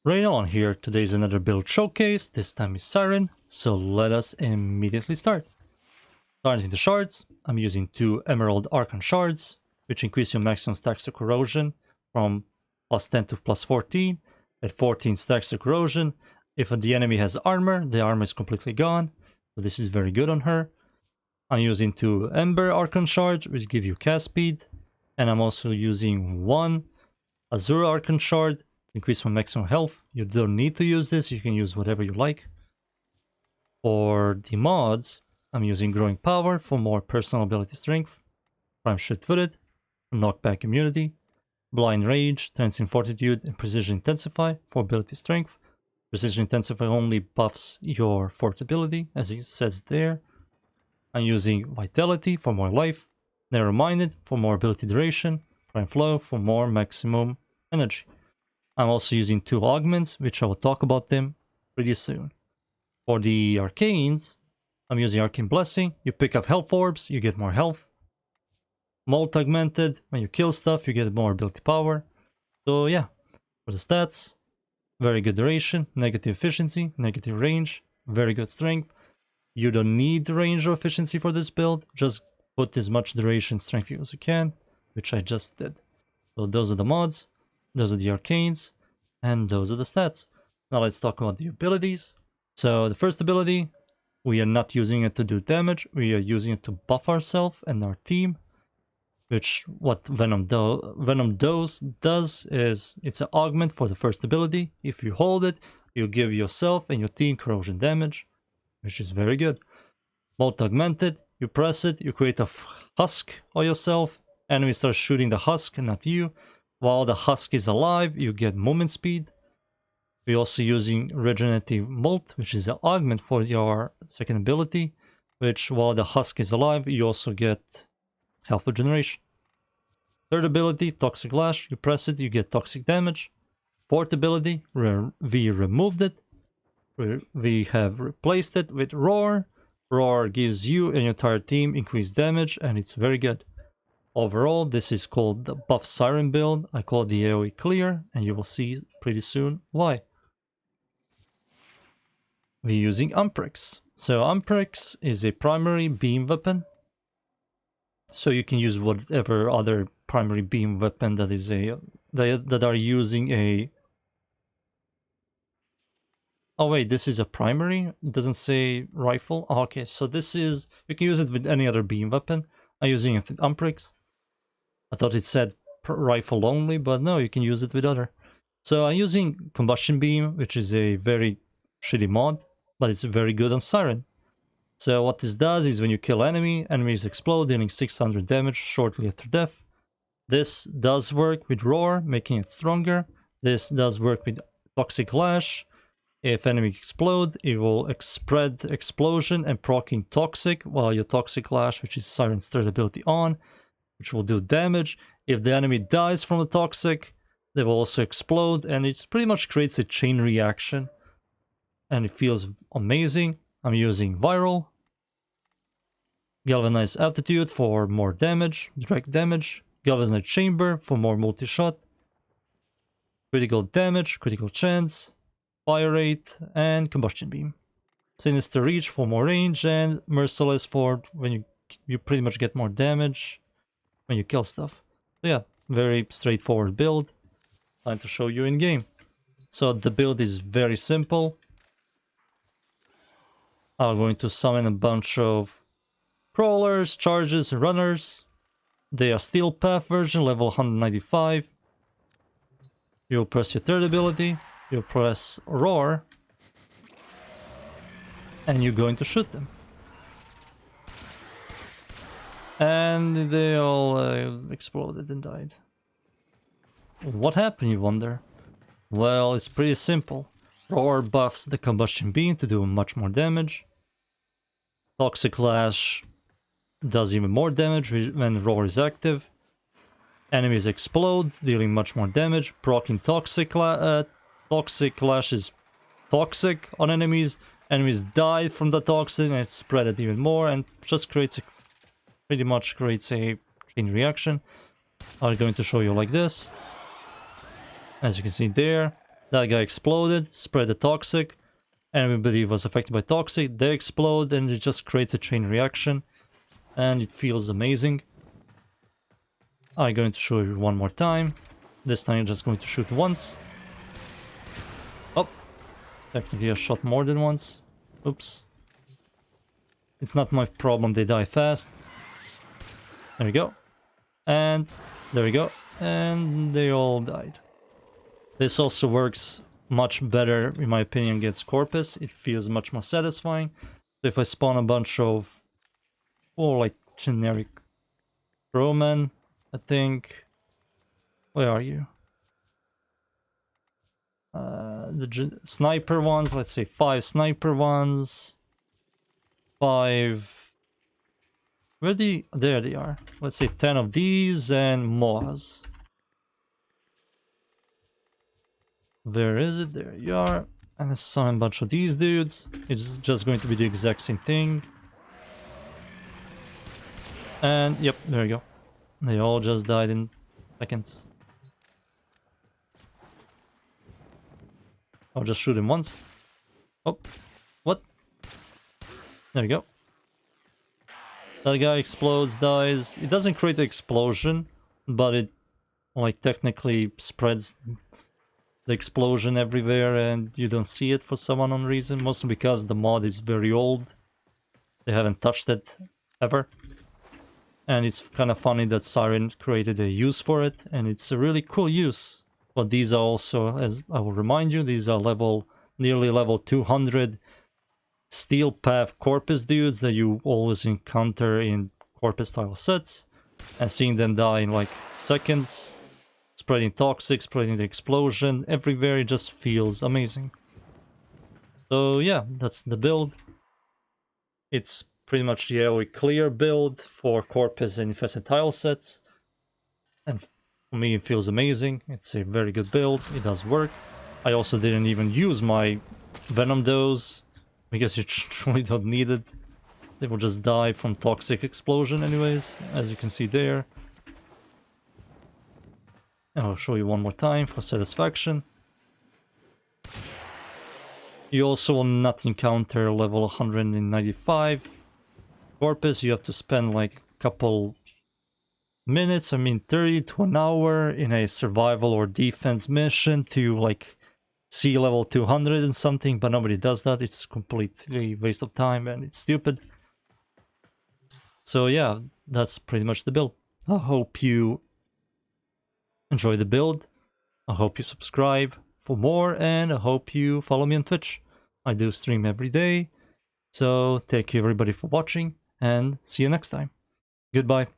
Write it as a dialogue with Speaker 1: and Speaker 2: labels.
Speaker 1: Right on here, today's another build showcase, this time is Saryn, so let us immediately start. Starting the shards, I'm using 2 Emerald Archon shards, which increase your maximum stacks of corrosion from plus 10 to plus 14, at 14 stacks of corrosion. If the enemy has armor, the armor is completely gone, so this is very good on her. I'm using 2 Ember Archon shards, which give you cast speed, and I'm also using 1 Azure Archon shard, increase my maximum health. You don't need to use this, you can use whatever you like. For the mods, I'm using Growing Power for more personal ability strength, Prime Shift-Footed for knockback immunity, Blind Rage, Transient Fortitude, and Precision Intensify for ability strength. Precision Intensify only buffs your fort ability, as it says there. I'm using Vitality for more life, Narrow-Minded for more ability duration, Prime Flow for more maximum energy. I'm also using 2 augments, which I will talk about them pretty soon. For the arcanes, I'm using Arcane Blessing. You pick up health orbs, you get more health. Multi-augmented, when you kill stuff, you get more ability power. So yeah, for the stats, very good duration, negative efficiency, negative range, very good strength. You don't need range or efficiency for this build, just put as much duration strength as you can, which I just did. So those are the mods. Those are the arcanes, and those are the stats. Now let's talk about the abilities. So the first ability, we are not using it to do damage, we are using it to buff ourselves and our team. Which what Venom Dose does is, it's an augment for the first ability. If you hold it, you give yourself and your team corrosion damage, which is very good. Multi-augmented, you press it, you create a husk on yourself, enemy starts shooting the husk and not you. While the husk is alive, you get movement speed. We're also using Regenerative Molt, which is an augment for your second ability, which while the husk is alive, you also get health regeneration. Third ability, Toxic Lash, you press it, you get toxic damage. Fourth ability, we removed it. We have replaced it with Roar. Roar gives you and your entire team increased damage, and it's very good. Overall, this is called the Buff Saryn build. I call it the AoE Clear, and you will see pretty soon why. We're using Umprex. So Umprex is a primary beam weapon. So you can use whatever other primary beam weapon that is that are using a... Oh wait, this is a primary? It doesn't say rifle? Oh, okay, so this is... You can use it with any other beam weapon. I'm using it with Umprex. I thought it said rifle only, but no, you can use it with other. So I'm using Combustion Beam, which is a very shitty mod, but it's very good on Saryn. So what this does is when you kill enemies explode, dealing 600 damage shortly after death. This does work with Roar, making it stronger. This does work with Toxic Lash. If enemies explode, it will spread explosion and proccing Toxic, while your Toxic Lash, which is Saryn's third ability on, which will do damage. If the enemy dies from the Toxic, they will also explode, and it pretty much creates a chain reaction. And it feels amazing. I'm using Viral. Galvanized Aptitude for more damage, direct damage. Galvanized Chamber for more multi-shot. Critical damage, critical chance, fire rate, and Combustion Beam. Sinister Reach for more range, and Merciless for when you pretty much get more damage when you kill stuff. So yeah, very straightforward build. Time to show you in game. So the build is very simple. I'm going to summon a bunch of crawlers, charges, runners. They are Steel Path version, level 195. You'll press your third ability, you'll press Roar, and you're going to shoot them. And they all exploded and died. What happened, you wonder? Well, it's pretty simple. Roar buffs the Combustion Beam to do much more damage. Toxic Lash does even more damage when Roar is active. Enemies explode, dealing much more damage. Proccing Toxic Lash is toxic on enemies. Enemies die from the toxin and spread it even more, and just pretty much creates a chain reaction. I'm going to show you like this. As you can see there, That guy exploded, spread the toxic. Everybody was affected by toxic. They explode, and it just creates a chain reaction. And it feels amazing. I'm going to show you one more time. This time I'm just going to shoot once. Oh, technically I shot more than once. Oops. It's not my problem they die fast. There we go. And there we go. And they all died. This also works much better, in my opinion, against Corpus. It feels much more satisfying. So if I spawn a bunch of, like generic Roman, I think. Where are you? The sniper ones, let's say 5 sniper ones. 5. There they are. Let's say 10 of these and Moas. Where is it? There you are. And assign a bunch of these dudes. It's just going to be the exact same thing. And yep, there you go. They all just died in seconds. I'll just shoot him once. Oh, what? There you go. That guy explodes, dies. It doesn't create the explosion, but it like technically spreads the explosion everywhere and you don't see it for some unknown reason. Mostly because the mod is very old. They haven't touched it ever. And it's kind of funny that Saryn created a use for it, and it's a really cool use. But these are also, as I will remind you, these are nearly level 200 Steel Path Corpus dudes that you always encounter in Corpus style sets. And seeing them die in like seconds, spreading toxic, spreading the explosion everywhere, it just feels amazing. So yeah, that's the build. It's pretty much the AoE clear build for Corpus and Infested tile sets. And for me, it feels amazing. It's a very good build. It does work. I also didn't even use my Venom dose because you truly don't need it. They will just die from toxic explosion anyways, as you can see there. And I'll show you one more time for satisfaction. You also will not encounter level 195 Corpus. You have to spend like a couple minutes, 30 to an hour in a survival or defense mission to like see level 200 and something, but nobody does that. It's completely waste of time and it's stupid. So yeah, that's pretty much the build. I hope you enjoy the build. I hope you subscribe for more, and I hope you follow me on Twitch. I do stream every day. So thank you everybody for watching, and see you next time. Goodbye.